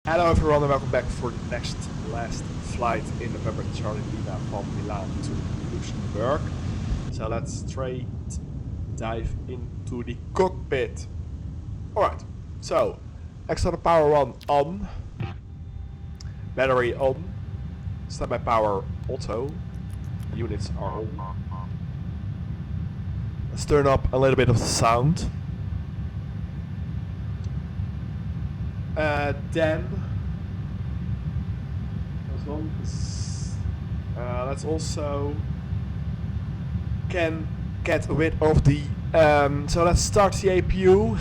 Hello everyone and welcome back for the last flight in November Charlie Lima from Milan to Luxembourg. So let's straight dive into the cockpit. Alright, so external power on, battery on, standby power auto, units are on. Let's turn up a little bit of the sound. Then let's also can get rid of the so let's start the APU.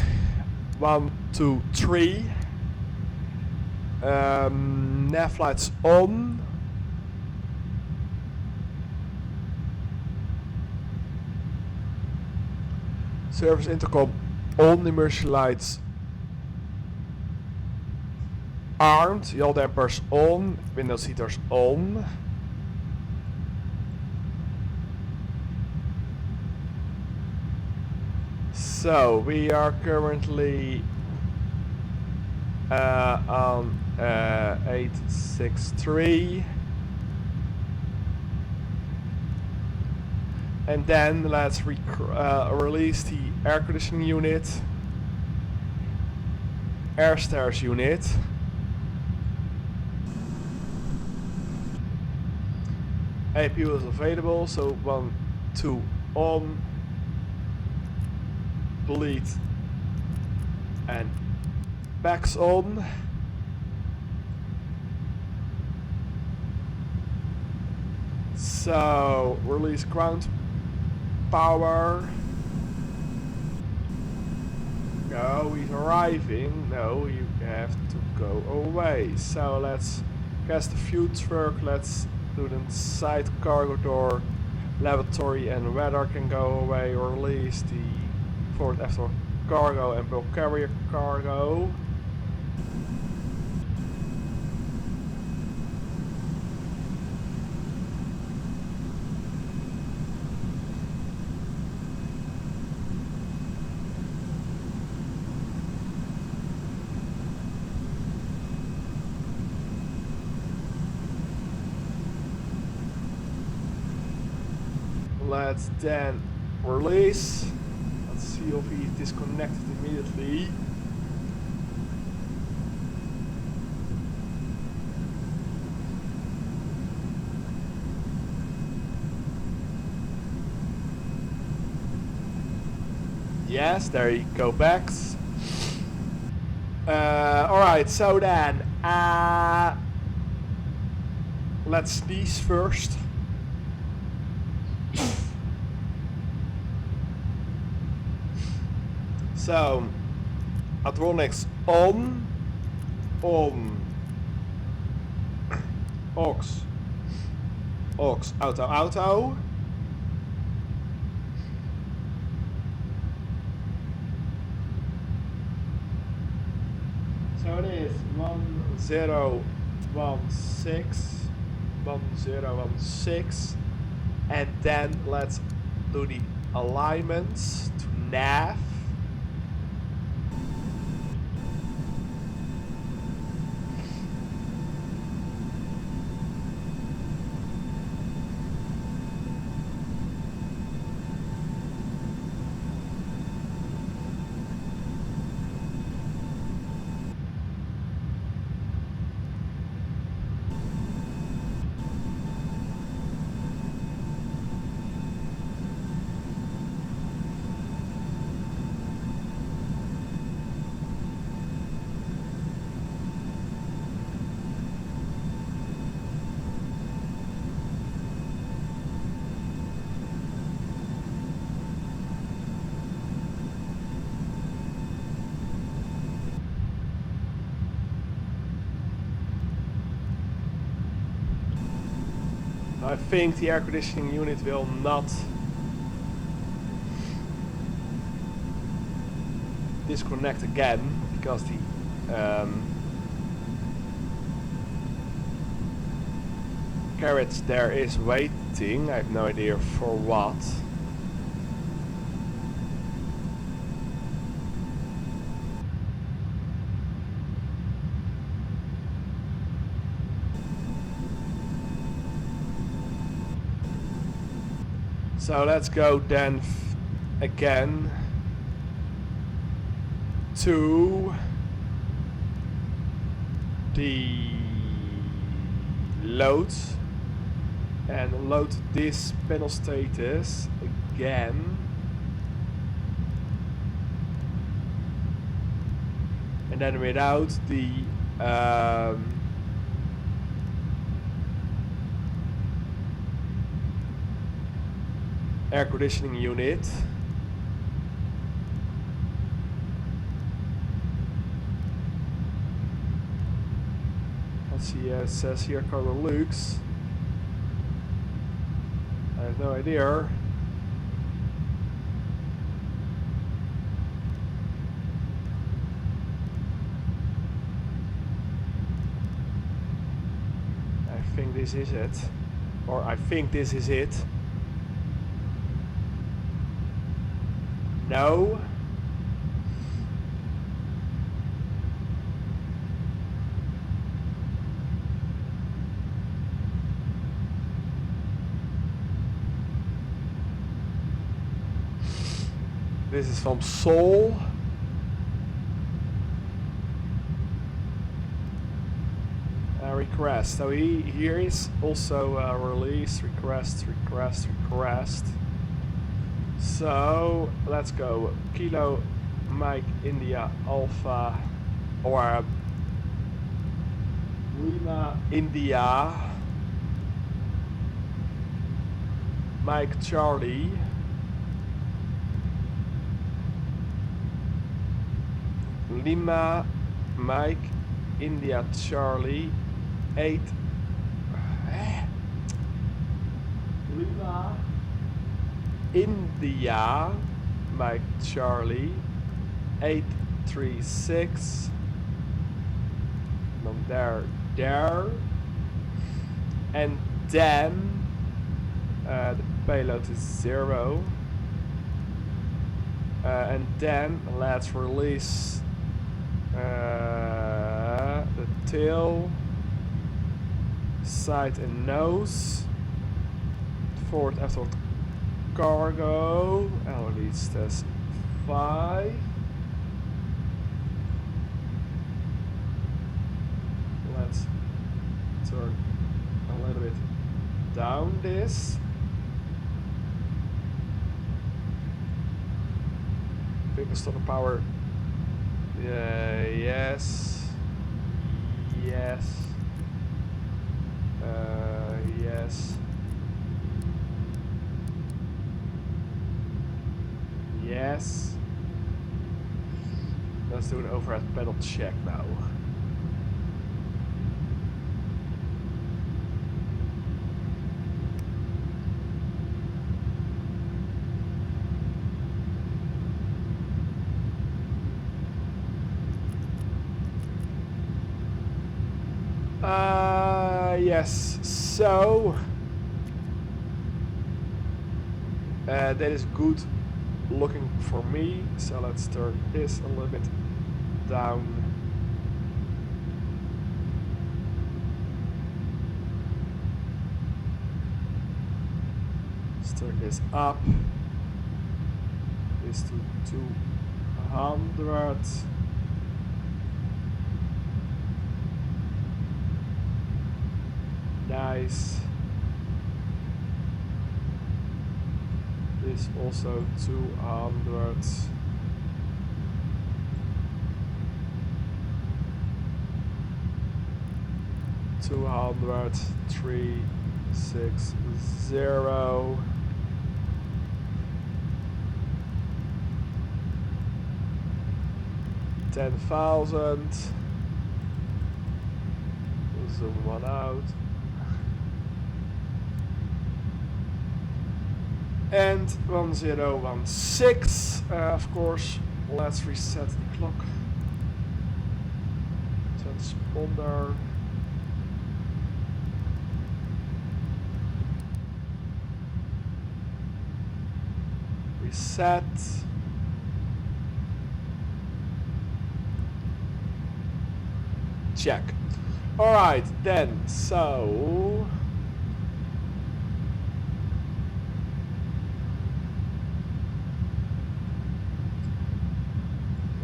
1, 2, 3. Nav lights on. Service intercom on, emergency lights armed, yaw dampers on, window heaters on. So we are currently on 863. And then let's release the air conditioning unit, air stairs unit. APU is available, so 1, 2 on, bleed and backs on. So release ground power. No, he's arriving. No, you have to go away. So let's cast the fuel truck. Let's do the side cargo door, lavatory and weather can go away. Release the forward after cargo and bulk carrier cargo. Let's then release. Let's see if he is disconnected immediately. Yes, there you go back. Alright, so then let's sneeze first. So, Adronics on, aux, auto. So it is 1016, and then let's do the alignments to nav. I think the air conditioning unit will not disconnect again because the carriage there is waiting. I have no idea for what. So let's go then again to the load and load this panel status again, and then without the air conditioning unit. Let's see, it says here Cargolux. I have no idea. I think this is it. Or I think this is it. No. This is from Seoul. Request. So here is also release, request. So let's go. Kilo Mike India Alpha or Lima India Mike Charlie Lima Mike India Charlie 8 Lima India Mike Charlie 836 there and then the payload is 0 and then let's release the tail, side and nose, forward aft cargo, and release test 5. Let's turn a little bit down this. Biggest stop power. Yes. Yes. Yes. Yes. Let's do an overhead pedal check now. Yes, so that is good looking for me. So let's turn this a little bit down. Let's turn this up. This to 200. Nice. This also 200. $200, 360. 10,000. Zoom one out. And 1016, of course. Let's reset the clock. Transponder. Reset. Check. All right, then. So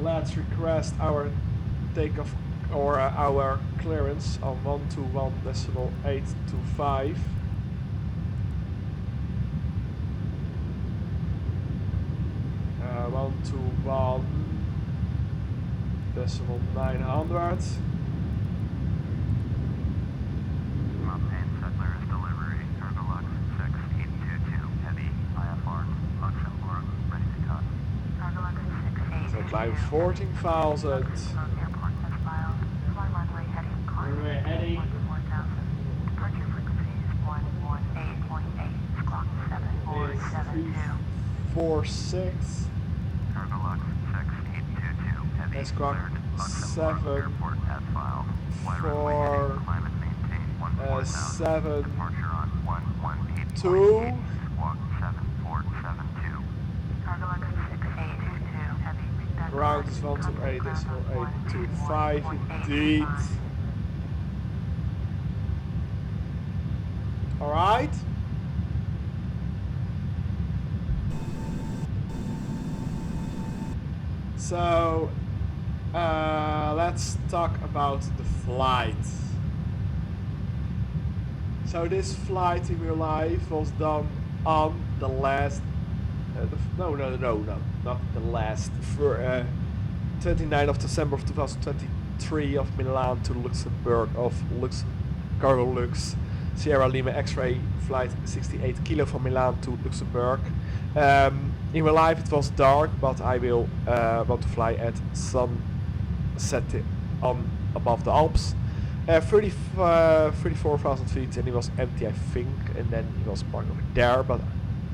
let's request our takeoff or our clearance on 121.825. Uh, 121.900. Mountain Settlers delivery, Cargolux 6822, heavy, IFR, Luxembourg, ready to cut. Cargolux 6822, So climb 14,000. airport as filed, fly runway heading, climb 1000. Departure frequencies 118.8, squawk 7472. 46. Cargolux 6822, heavy, And squawk cleared, Luxembourg, 7 airport as filed, fly runway for heading, climb and maintain 14,000. 7 Departure on 118.8, 2. squawk 7472. Cargolux 6822, heavy, feedback Ground is line, contact ground on 128.825 indeed. 118.5. Alright. So let's talk about the flight. So this flight in real life was done on the last no, not the last, for 29th of December of 2023 of Milan to Luxembourg of Cargolux Sierra Lima X-ray flight 68 kilo from Milan to Luxembourg. In real life it was dark, but I will want to fly at sunset on above the Alps. 34,000 feet, and it was empty, I think, and then it was parked over there, but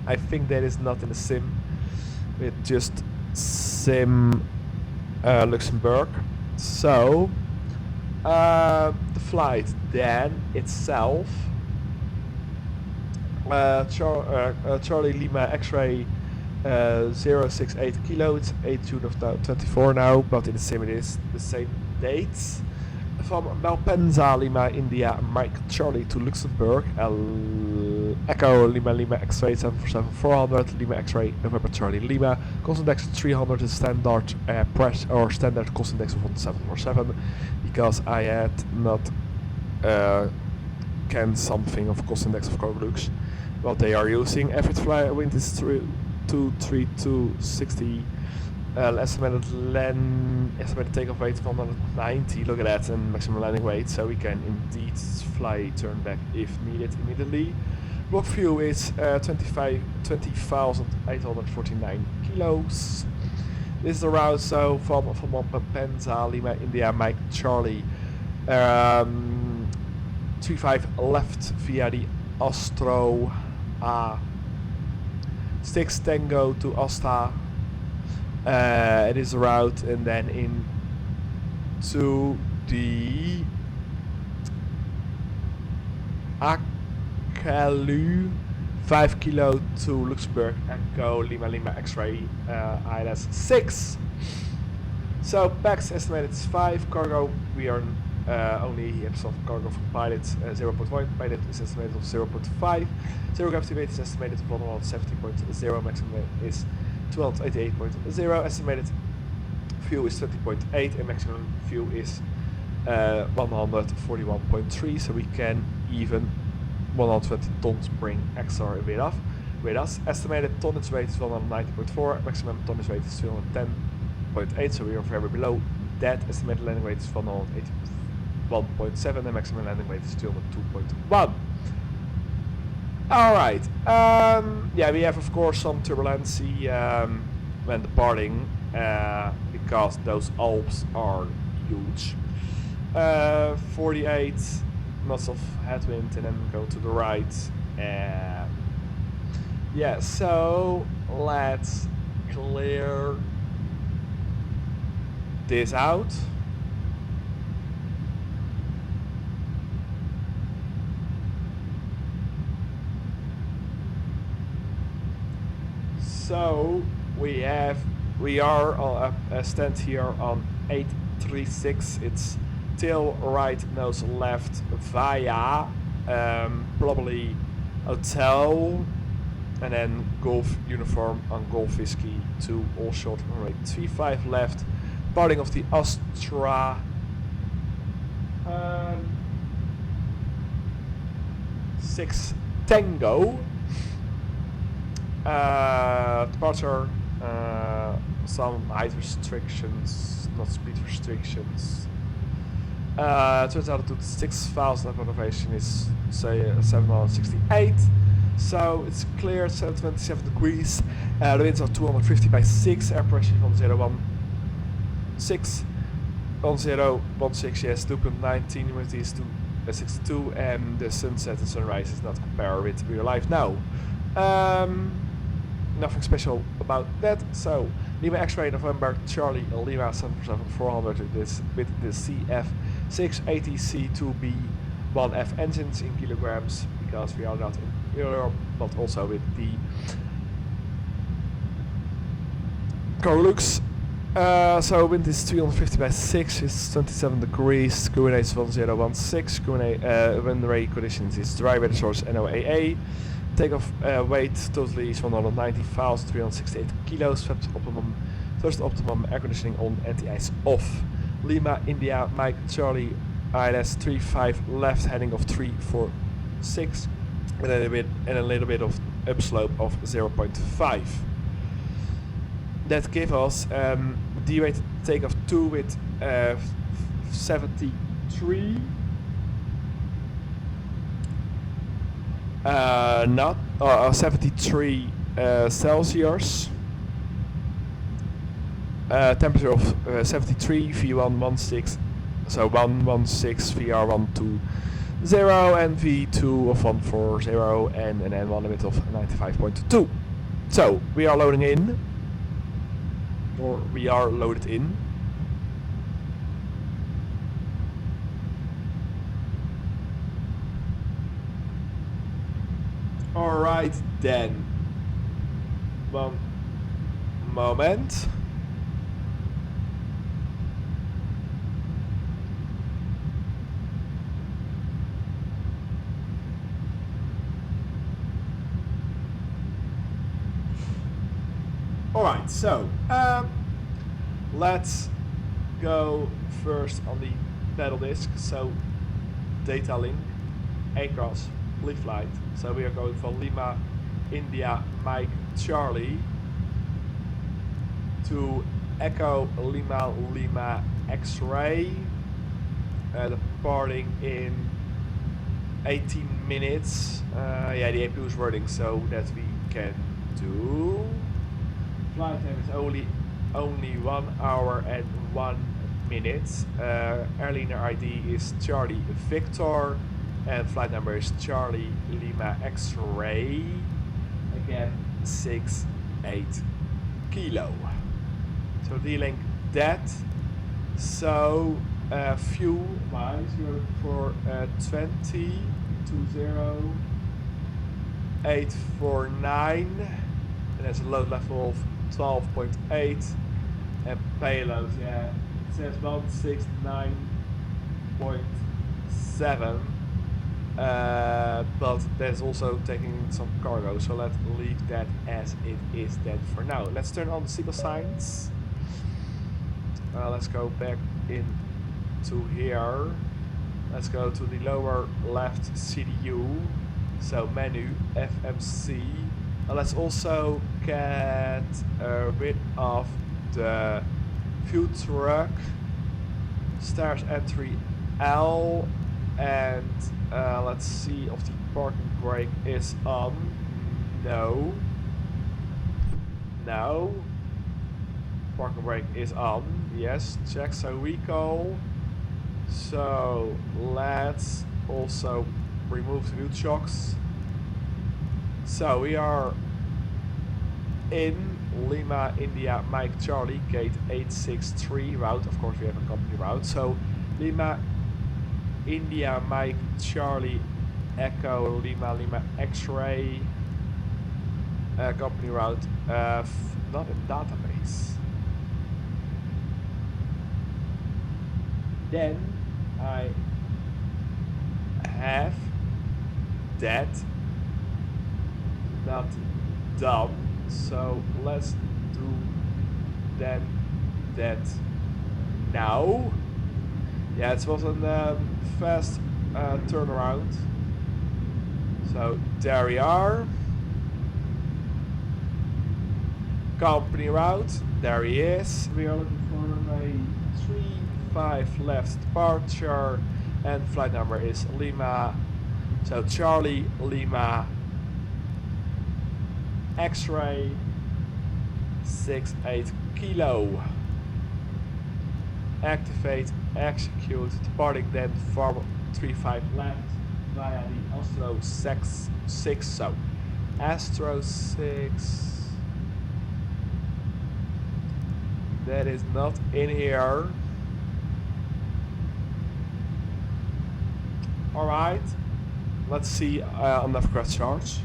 I think that is not in the sim, with just sim Luxembourg. So the flight then itself, Charlie Lima X-ray 068 kilo, it's 8th of 24 now, but in the sim it is the same dates. From Malpensa, Lima, India, Mike Charlie to Luxembourg, Echo Lima Lima X-ray 747-400, Lima X-ray November Charlie Lima, constant index 300 is standard press or standard constant index of 747, because I had not canned something of constant index of Cargolux. What they are using, average fly wind is 23260. Estimated takeoff weight 190, look at that, and maximum landing weight, so we can indeed fly turn back if needed immediately. Block fuel is 20,849 kilos. This is the route, so from Malpensa, Lima, India, Mike Charlie, 35 left via the Astro 6 Tango to Asta. It is a route, and then into the Akalu 5 kilo to Luxembourg, Echo Lima Lima X-ray ILS 6. So PAX estimated is 5, cargo we are only aerosoft cargo from pilot 0.1, pilot is estimated of 0.5, zero gravity weight is estimated of 170.0, maximum is 288.0, estimated fuel is 20.8, and maximum fuel is 141.3, so we can even 120 tons bring extra with us. Estimated tonnage weight is 190.4, maximum tonnage weight is 210.8, so we are very below that. Estimated landing weight is 181.7, and maximum landing weight is 202.1. Alright, yeah, we have of course some turbulence when departing, because those Alps are huge. 48 knots of headwind, and then go to the right. Yeah, so let's clear this out. So we are on a stand here on 836. It's tail right, nose left via probably hotel, and then golf uniform on golf whiskey to all short runway 35 left departing of the Astra 6 Tango. Departure, some height restrictions, not speed restrictions. Turns out that 6,000 elevation is say 768. So it's clear, it's 27 degrees. The winds are 250 by 6, air pressure from 016. 1016, yes, 2.19, humidity is 62, and the sunset and sunrise is not compared with real life now. Nothing special about that. So Lima X-ray November Charlie Lima 747-400 with the CF680C2B1F engines in kilograms, because we are not in Europe, but also with the Cargolux. So wind is 350 by 6, is 27 degrees, QNA is 1016, QNA wind ray conditions is dry weather source NOAA. Takeoff weight totally is 190,368 kilos. First optimum air conditioning on, anti-ice off. Lima India Mike Charlie ILS 35 left heading of 346 and a little bit of upslope of 0.5. That gives us D-weight takeoff 2 with 73. Not 73 Celsius. Temperature of 73, V116, so 116, VR120, and V2 of 140, and an N1 limit of 95.2. So we are loading in, or we are loaded in. Alright then, one moment. Alright, so let's go first on the pedal disc. So data link, across, leave flight. So we are going from Lima India Mike Charlie to Echo Lima Lima X-ray, departing in 18 minutes. Yeah, the APU is running, so that we can do. Flight time is only 1 hour and 1 minute. Airliner ID is Charlie Victor, and flight number is Charlie Lima X-ray. Again, 68 kilo. So D-link that. So fuel wise, we're looking for 20,849, and that's a load level of 12.8, and payload, yeah, it says 169.7, but that's also taking some cargo, so let's leave that as it is then for now. Let's turn on the signal signs. Let's go back into here. Let's go to the lower left CDU, so menu, FMC. Let's also get rid of the fuel truck, stairs entry L, and let's see if the parking brake is on. No. No. Parking brake is on. Yes, check. So recall. So let's also remove the wheel shocks. So we are in Lima India Mike Charlie gate 863 route. Of course we have a company route. So Lima India Mike Charlie Echo Lima Lima X-ray company route, not in database. Then I have that not done, so let's do then that now. Yeah, it was a fast turnaround. So there we are. Company route, there he is. We are looking for a 3-5 left departure, and flight number is Lima. So Charlie Lima X-ray 68 kilo. Activate, execute, departing then forward 3-5 left via the Astro 6. So Astro 6. That is not in here. Alright, let's see on the crash charge.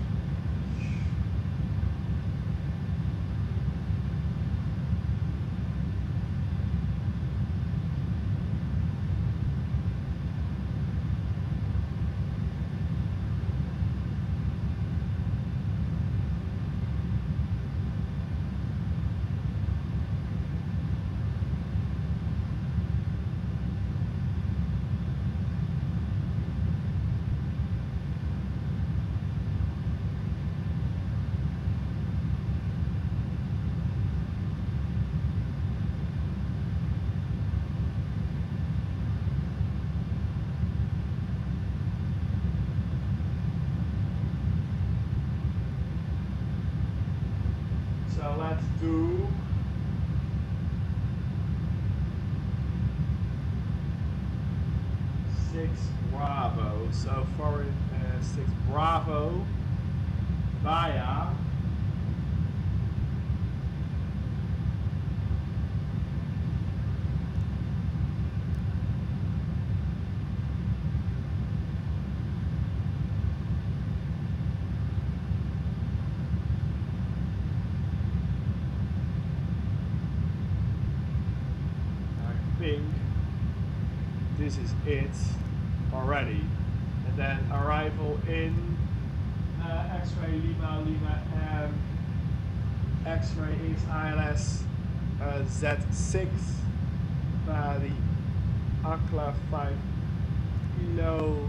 So let's do six Bravo. So forward 6 Bravo via this is it already, and then arrival in X-ray Lima X-ray is ILS Z6 via the Akla 5 kilo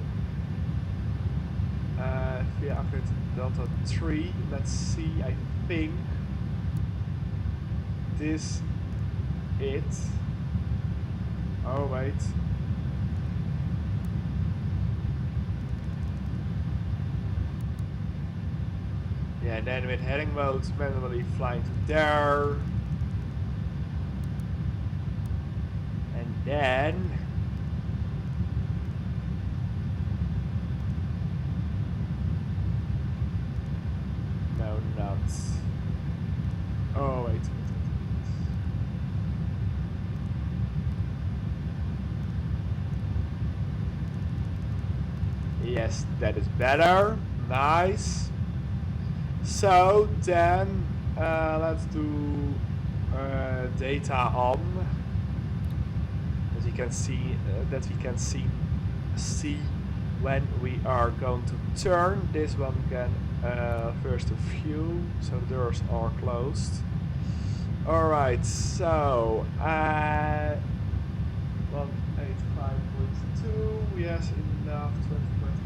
via Akla Delta 3. Let's see, I think this it. Oh wait. Yeah, and then with heading modes, manually flying to there. And then no, not. Oh wait. Yes, that is better. Nice. So then let's do data on, as you can see that we can see when we are going to turn. This one can first to view, so the doors are closed. All right, so 185.2 we have enough.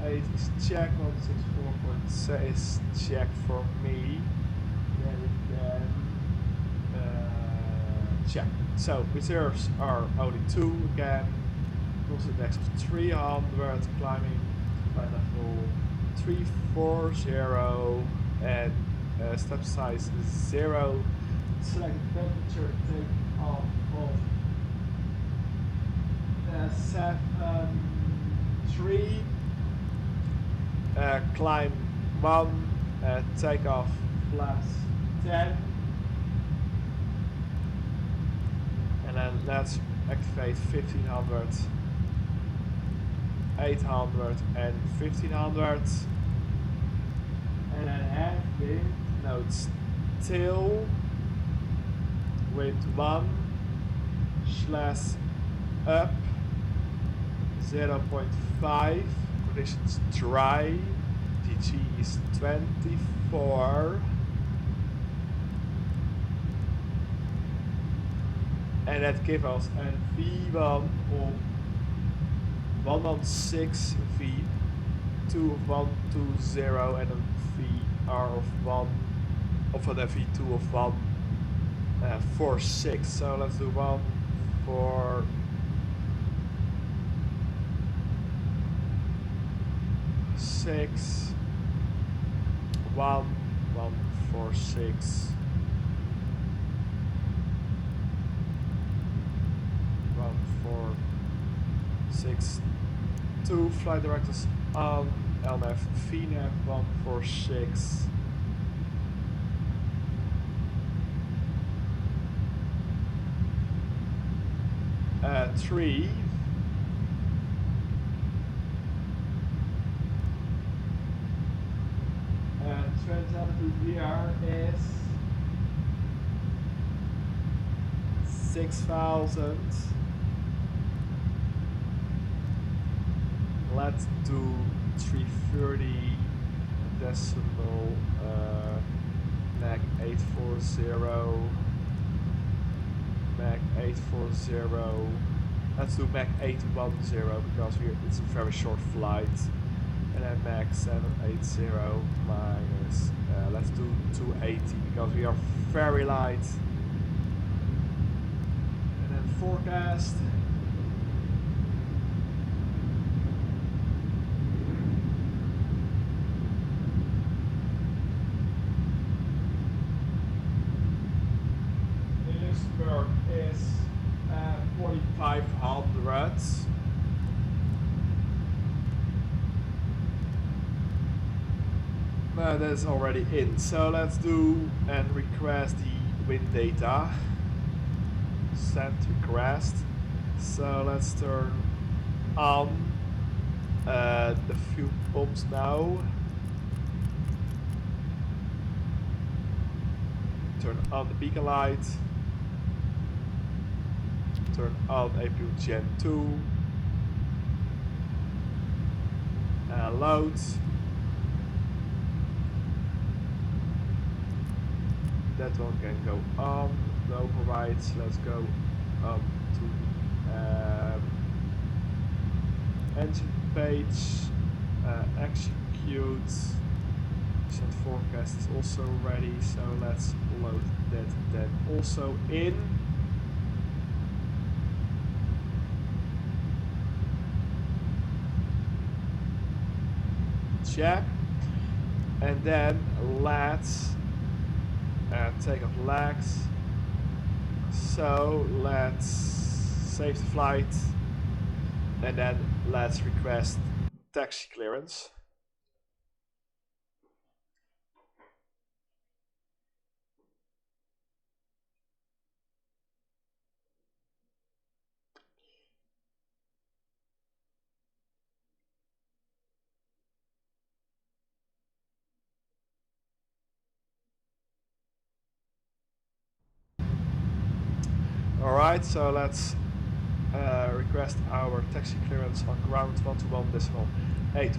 20.8 is check. 164.6 is check for me. Then we can check. So reserves are only 2 again. Also index of 300, climbing flight level 340, and step size 0. Select temperature, take off of 7.3, climb 1, takeoff plus 10, and then let's activate 1500, 800 and 1500, and then have wind, no, it's till wind 1 / up 0.5, conditions dry, DG is 24, and that gives us a V1 of 116, V2 of 120, and a VR of 1, of a V2 of 146. So let's do 1, 4, 6, 1, 1, 4, 6, 1, 4, 6, 2 flight directors on LNAV VNAV 146. 3. Transaltitude VR is 6,000. Let's do 330 decimal Mach 840. Mach 840. Let's do Mach 810 because it's a very short flight. And then Mach 780 minus, let's do 280 because we are very light. And then forecast. Luxembourg is 4,500. That's already in. So let's do and request the wind data. Send request. So let's turn on the fuel pumps now. Turn on the beacon light. Turn on APU Gen 2. Load. That one can go on. The overrides. Let's go to engine page. Execute. Send forecast is also ready. So let's load that then also in. Check. And then let's take off legs. So let's save the flight and then let's request taxi clearance. Alright, so let's request our taxi clearance on ground 121.825. Set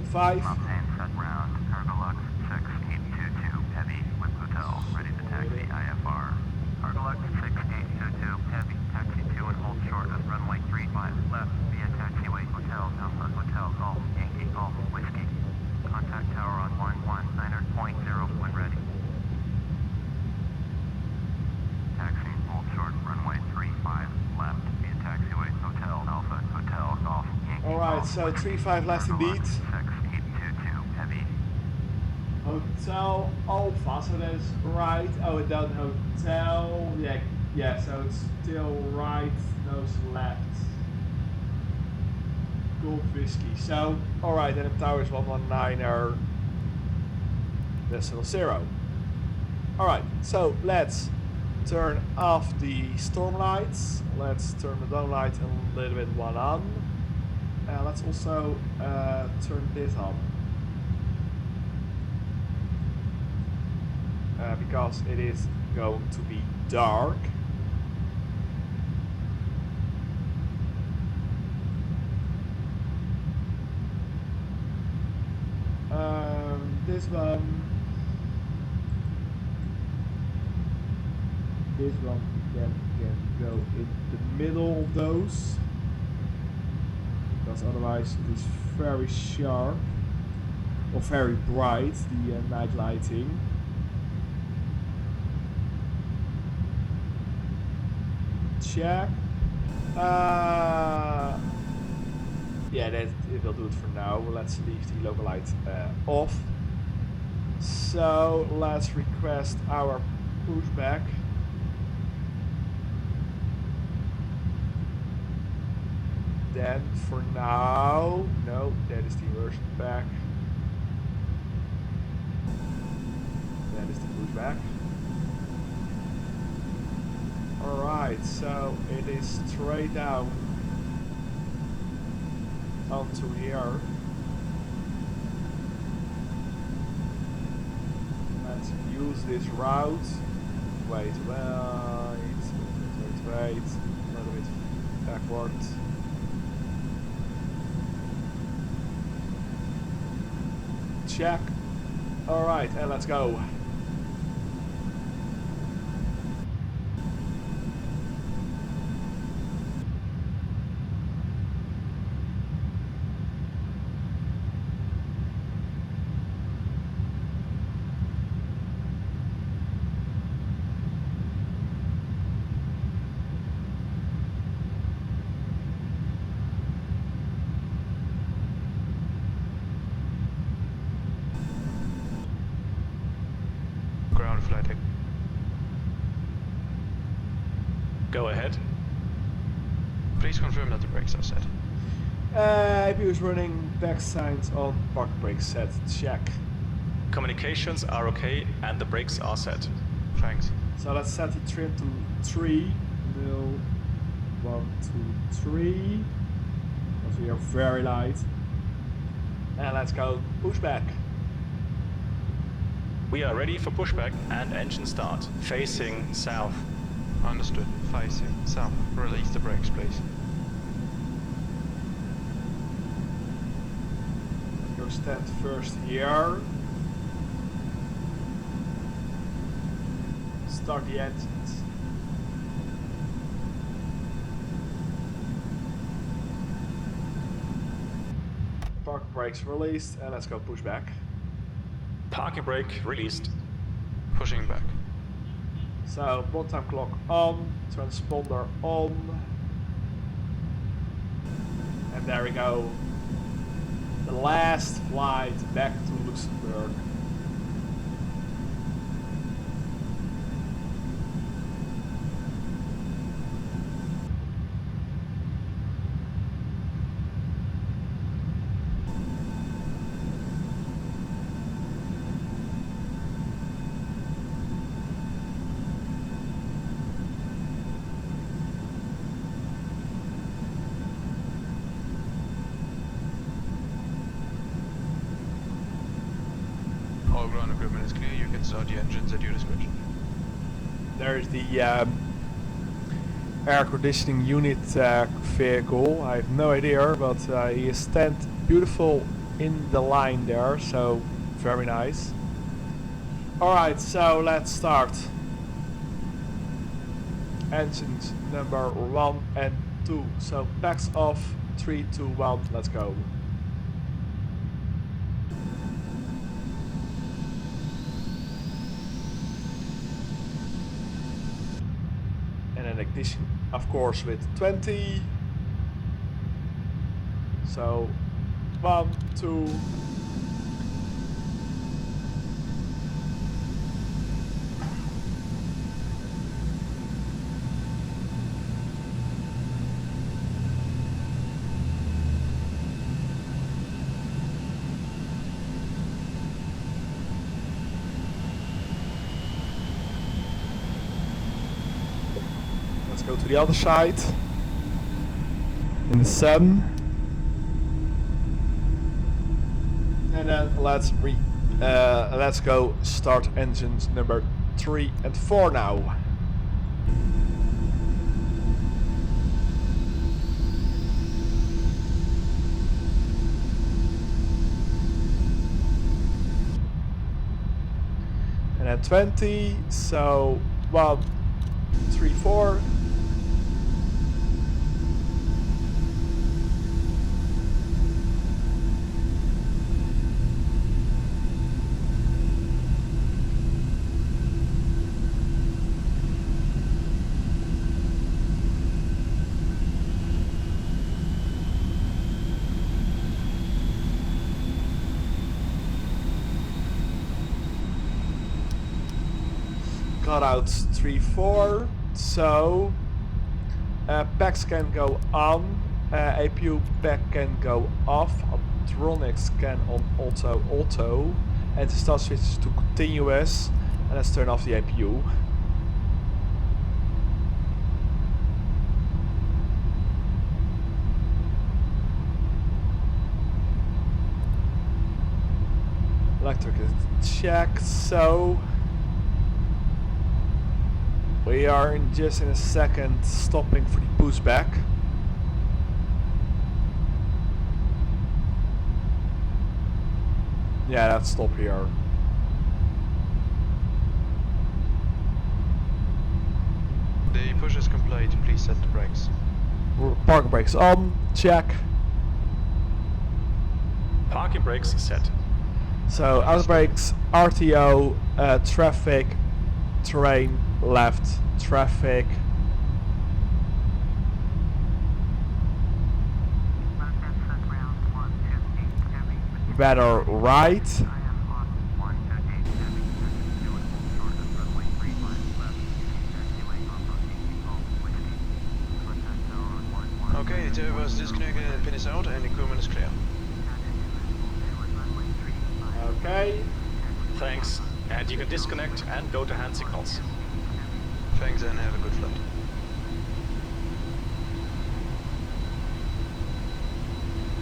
ground, Cargolux 6822 Heavy with hotel, ready to taxi IFR. Cargolux 6822 Heavy, taxi to and hold short of runway 35 left via taxiway Hotel Alpha Hotel Golf Yankee Golf Whiskey. Contact tower on 119.0 when ready. Taxi, hold short, runway 35 left via taxiway Hotel Alpha Hotel Golf Yankee. Alright, so 35 left indeed. 6822 Heavy. Hotel Alpha, so that is right. Oh, and then hotel. Yeah, so it's still right, those left. Golf Whiskey. So, alright, and the tower is 119er decimal 0. Alright, so let's turn off the storm lights. Let's turn the dome light a little bit one on. Let's also turn this on. Because it is going to be dark. This one can go in the middle of those, because otherwise it is very sharp or very bright, the night lighting. Check. Yeah, that it will do it for now. Let's leave the local light off. So let's request our pushback. Then for now, no, that is the inversion back. That is the pushback. Alright, so it is straight down onto here. Let's use this route. Wait. A little bit backward. Check. Alright, and let's go. Ground flight deck. Go ahead. Please confirm that the brakes are set. APU is running back signs on, park brakes set, check. Communications are okay and the brakes are set. Thanks. So let's set the trim to 3. 0, 1, 2, 3. Because we are very light. And let's go pushback. We are ready for pushback and engine start. Facing south. Understood. Facing south. Release the brakes, please. Go stand first here. Start the engines. Park brakes released and let's go pushback. Parking brake released. Pushing back. So, board time clock on, transponder on. And there we go. The last flight back to Luxembourg. All ground equipment is clear. You can start the engines at your discretion. There is the air conditioning unit vehicle. I have no idea, but he is stand beautiful in the line there, so very nice. Alright, so let's start. Engines number 1 and 2. So backs off, 3, 2, 1, let's go. And an ignition, of course, with 20. So 1, 2. Go to the other side in the sun, and then let's go start engines number 3 and 4 now. And then 20, so 1, 3, 4. cutout 3-4. So packs can go on, APU pack can go off, optronics can on auto, and the start switches to continuous. And let's turn off the APU. Electric is checked, so we are just in a second stopping for the pushback. Yeah, let's stop here. The push is complete, please set the brakes. Parking brakes on, check. Parking brakes set. So out brakes, RTO, traffic, terrain, left, traffic. Better right. Okay, the turbo is disconnected and the pin is out and the equipment is clear. Okay. Thanks. And you can disconnect and go to hand signals. Thanks and have a good flight.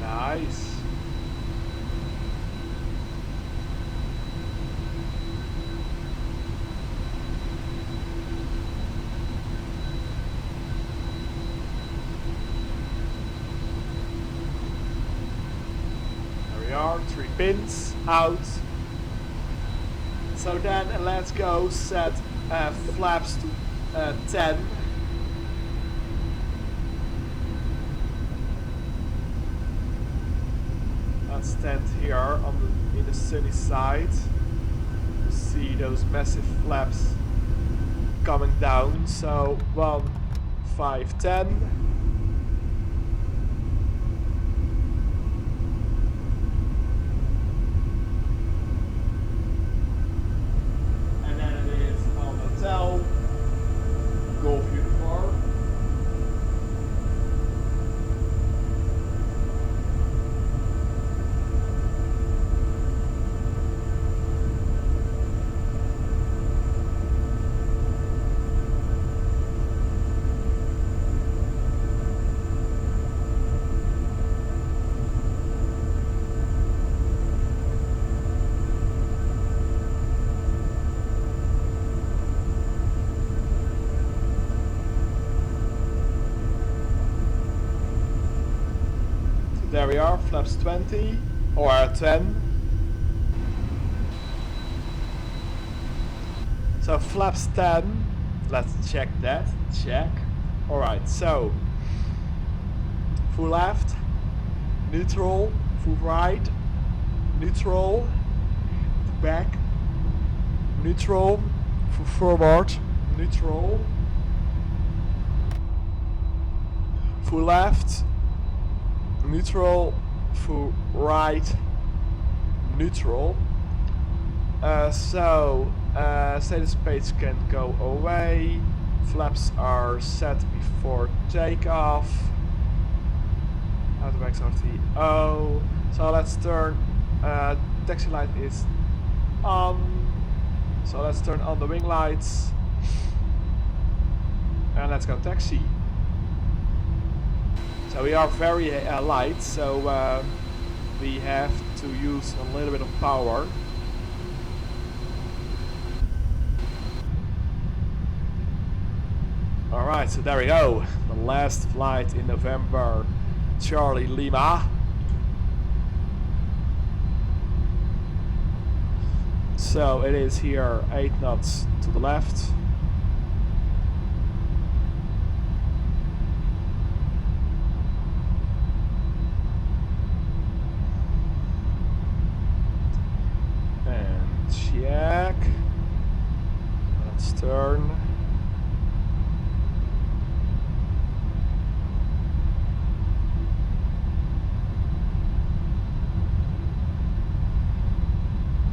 Nice. There we are, 3 pins out. So then let's go set flaps to 10. Let's stand here on in the sunny side to see those massive flaps coming down. So 1, 5, 10. Golf uniform. There we are, flaps 20 or 10. So flaps 10, let's check that, check. Alright, so full left, neutral, full right, neutral, back, neutral, full forward, neutral, full left, neutral, full right, neutral. Status page can go away. Flaps are set before takeoff. Automax RTO. So let's turn. Taxi light is on. So let's turn on the wing lights. And let's go taxi. So we are very light, so we have to use a little bit of power. Alright, so there we go. The last flight in November, Charlie Lima. So it is here 8 knots to the left. Check. Let's turn.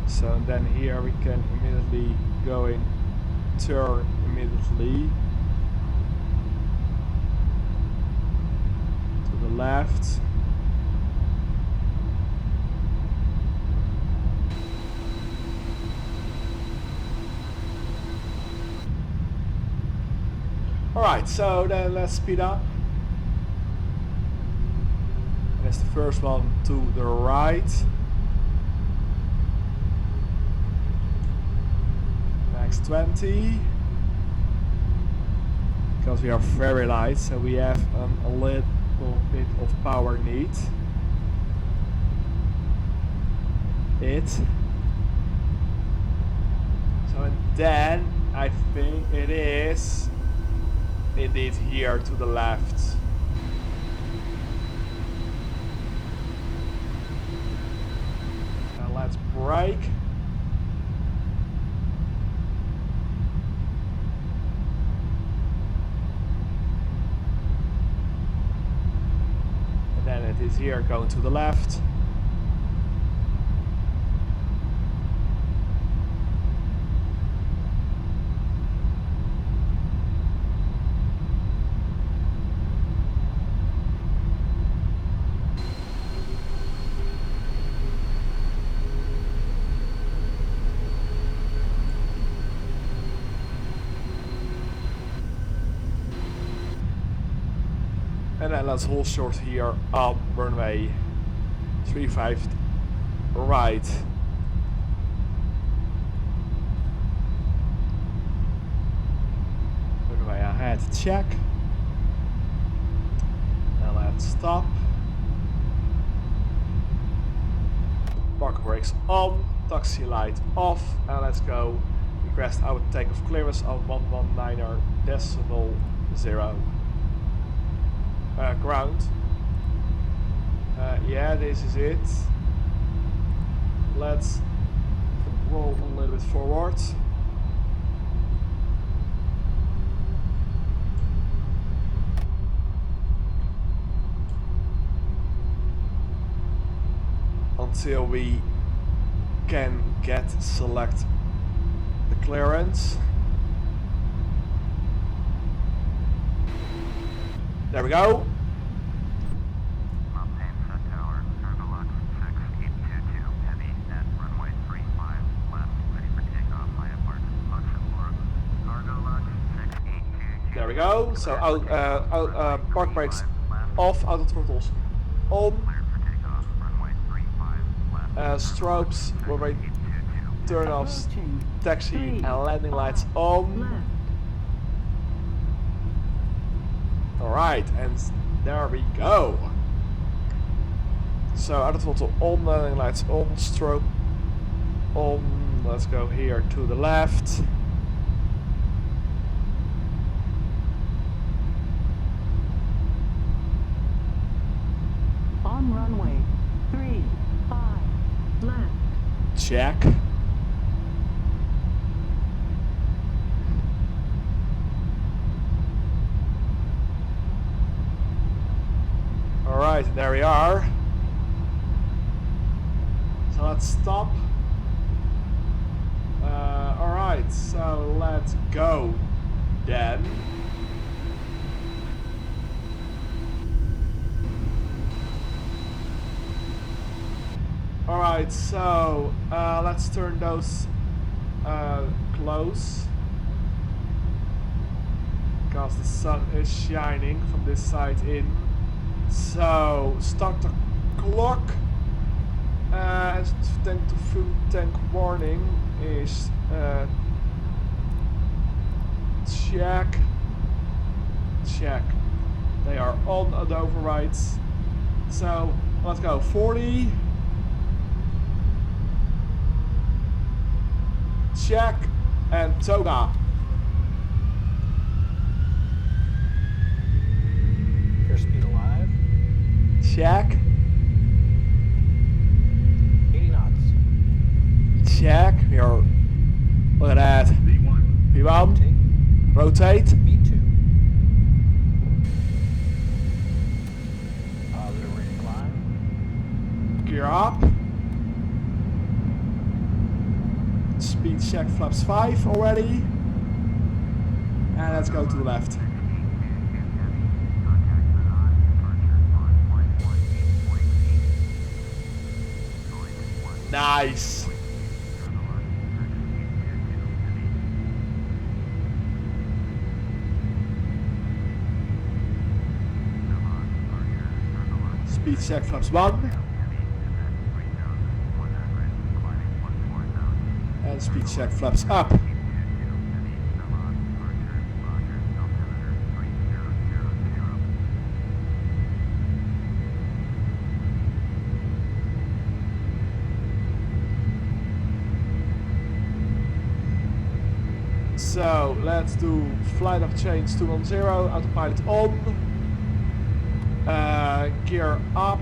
So then here we can immediately go in turn immediately to the left. Alright, so then let's speed up. That's the first one to the right. Next 20. Because we are very light, so we have a little bit of power need. So and then I think it is indeed here to the left. And let's brake. And then it is here going to the left. And then let's hold short here on runway 35 right. Runway ahead, check. And let's stop. Park brakes on, taxi light off, and let's go. Request our takeoff clearance on 119.0. Ground. Yeah, this is it. Let's roll a little bit forward. Until we can select the clearance. There we go. Mountain set tower, Cargolux 6822, heavy at runway 35 left, ready for takeoff, IFR Luxembourg. Cargolux 6822. There we go. So park brakes off, auto throttles on. Cleared for takeoff, runway 35 left. Strobes, runway turn offs, taxi and landing lights on. Alright, and there we go. So auto throttle on, landing lights on, strobe on. Let's go here to the left. On runway 35 left. Check. Alright, there we are. So let's stop. Alright, so let's go then. Alright, so let's turn those close. Because the sun is shining from this side in. So start the clock. Tank to fuel tank warning is check. They are on the overrides. So let's go 40. Check and toga. Airspeed alive. Check. 80 knots. Check. Here. Look at that. V1. V1. Rotate. Rotate. V2. Positive rate climb. Gear up. Speed check flaps 5 already. And let's go to the left. Nice. Speed check flaps 1. And speed check flaps up. So let's do flight of change 210, autopilot on, gear up,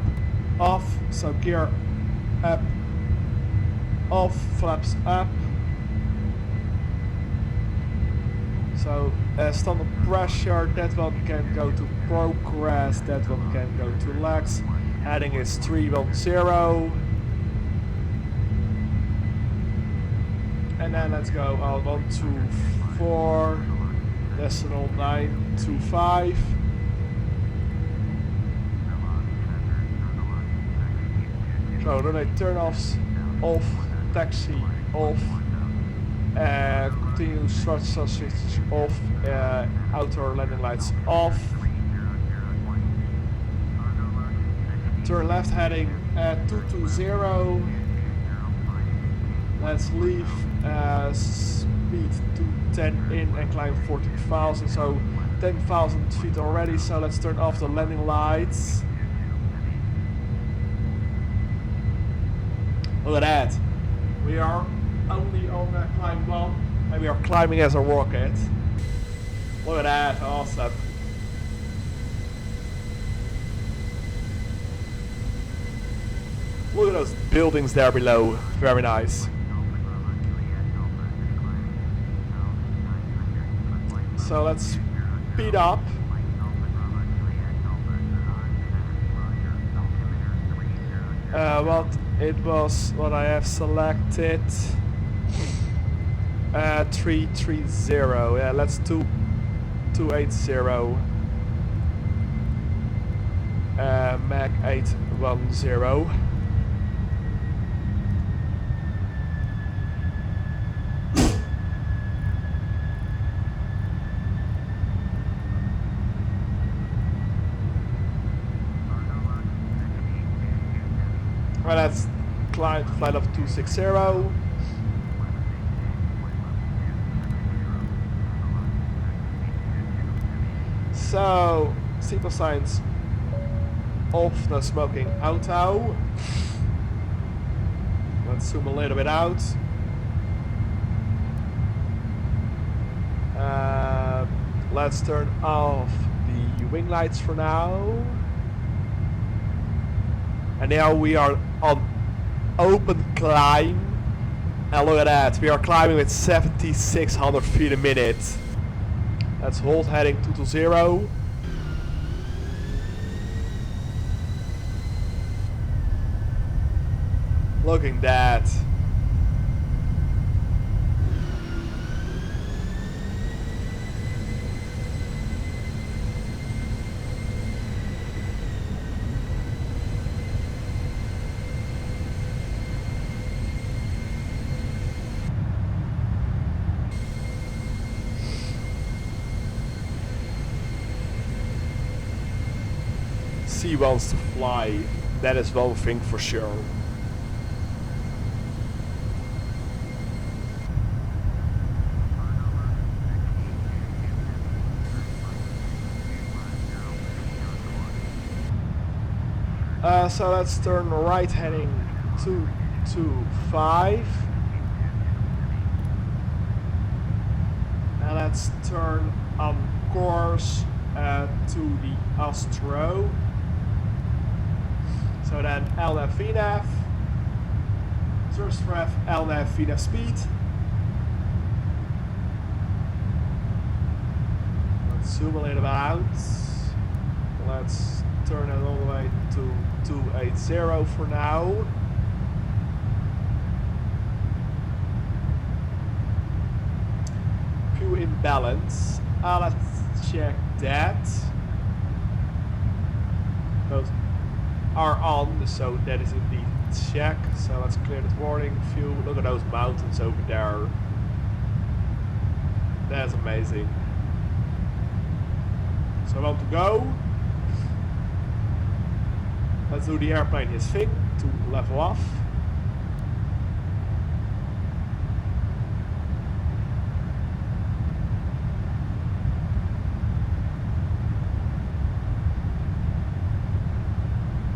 off, so gear up, off, flaps up. So standard pressure, that one can go to progress, that one can go to LX. Heading is 310. And then let's go on 124.925. So runway turn-offs off, taxi off, continuous thrust switch off, outer landing lights off. Turn left heading 220. Let's leave speed 210 in and climb 14,000, so 10,000 feet already. So let's turn off the landing lights. Look at that. We are only on climb 1 and we are climbing as a rocket. Look at that, awesome. Look at those buildings there below, very nice. So let's speed up. What I have selected 330. Yeah, let's do 280. Mach 810. Well, let's climb flight of 260. So, signal signs off, no smoking auto. Let's zoom a little bit out. Let's turn off the wing lights for now. And now we are on open climb. And look at that, we are climbing with 7,600 feet a minute. Let's hold heading 220. Look at that. He wants to fly, that is one thing for sure. So let's turn right heading 225. And let's turn on course to the Astro. So then LNAV VNAV, source ref LNAV VNAV speed. Let's zoom a little bit out. Let's turn it all the way to 280 for now. Fuel imbalance. Let's check that. Those are on, so that is indeed check. So let's clear the warning view. Look at those mountains over there. That's amazing. So I want to go. Let's do the airplane his thing to level off.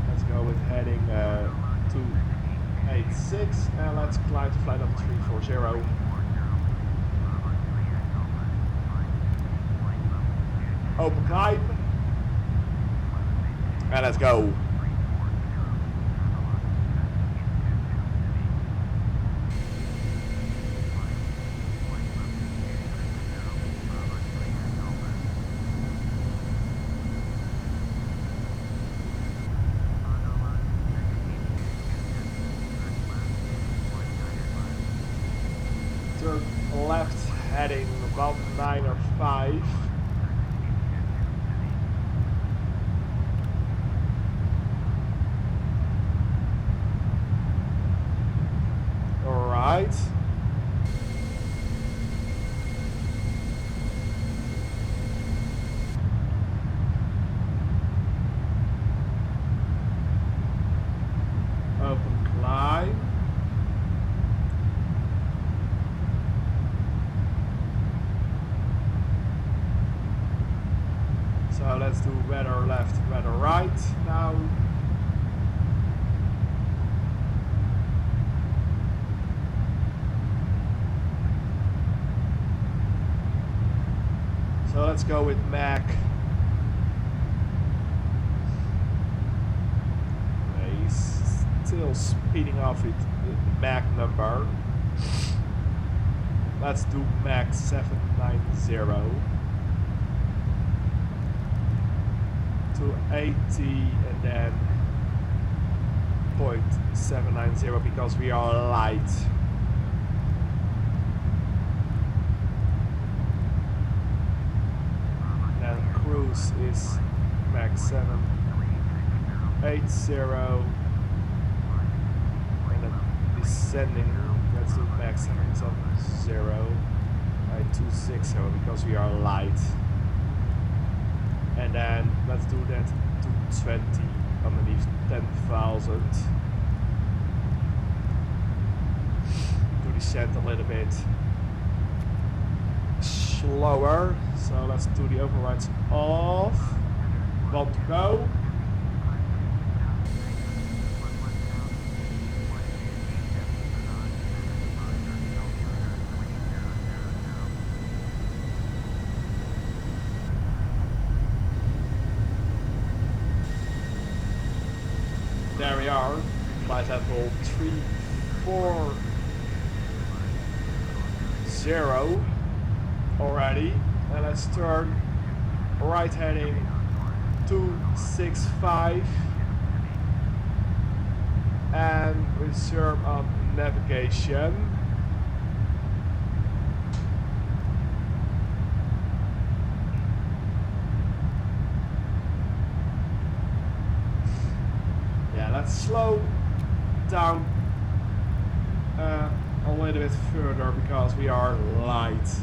Let's go with heading 286 and let's climb to flight level 340. Open climb. And let's go. Turn left heading 195. Alright. Open climb. So let's do weather left, weather right now. So let's go with Mach. He's still speeding off with the Mach number. Let's do Mach 790 to 80 and then 0.790 because we are light. Cruise is Mach 780 and then descending, let's do Mach 770 by 260 because we are light, and then let's do that 220 underneath 10,000 to descend a little bit slower. So let's do the overrides off. Want to go. There we are. Flight level 340 already. And let's turn right heading 265 and resume on navigation. Yeah, let's slow down a little bit further because we are light.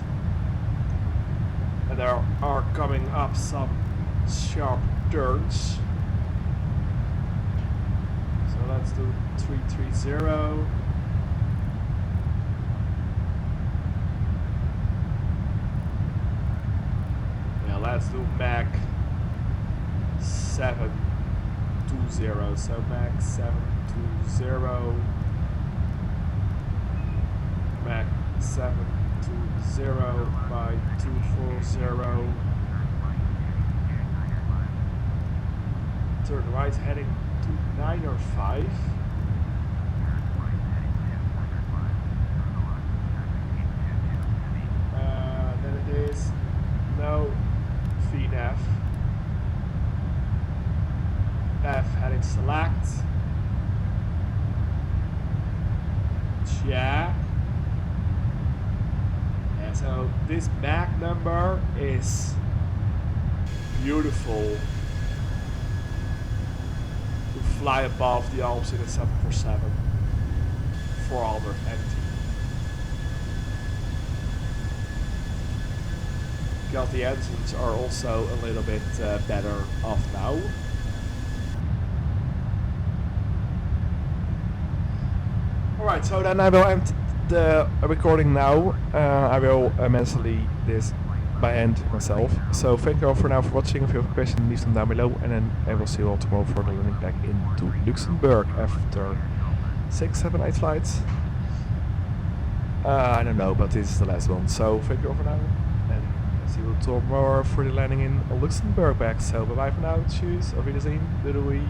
And there are coming up some sharp turns. So let's do 330. Yeah, let's do Mach 720. So Mach 720. Mach 720 by 240. Turn right heading to 905. Then it is no VNAV. F heading select. Check. Alright, so this back number is beautiful to fly above the Alps in a 747 400 empty. Because the engines are also a little bit better off now. Alright, so then I will end the recording now. I will mentally this by end myself. So thank you all for now for watching. If you have a question, leave them down below, and then I will see you all tomorrow for the landing back into Luxembourg after 6, 7, 8 flights. I don't know, but this is the last one. So thank you all for now, and see you tomorrow for the landing in Luxembourg back. So bye bye for now. Tschüss, auf Wiedersehen, doei doei.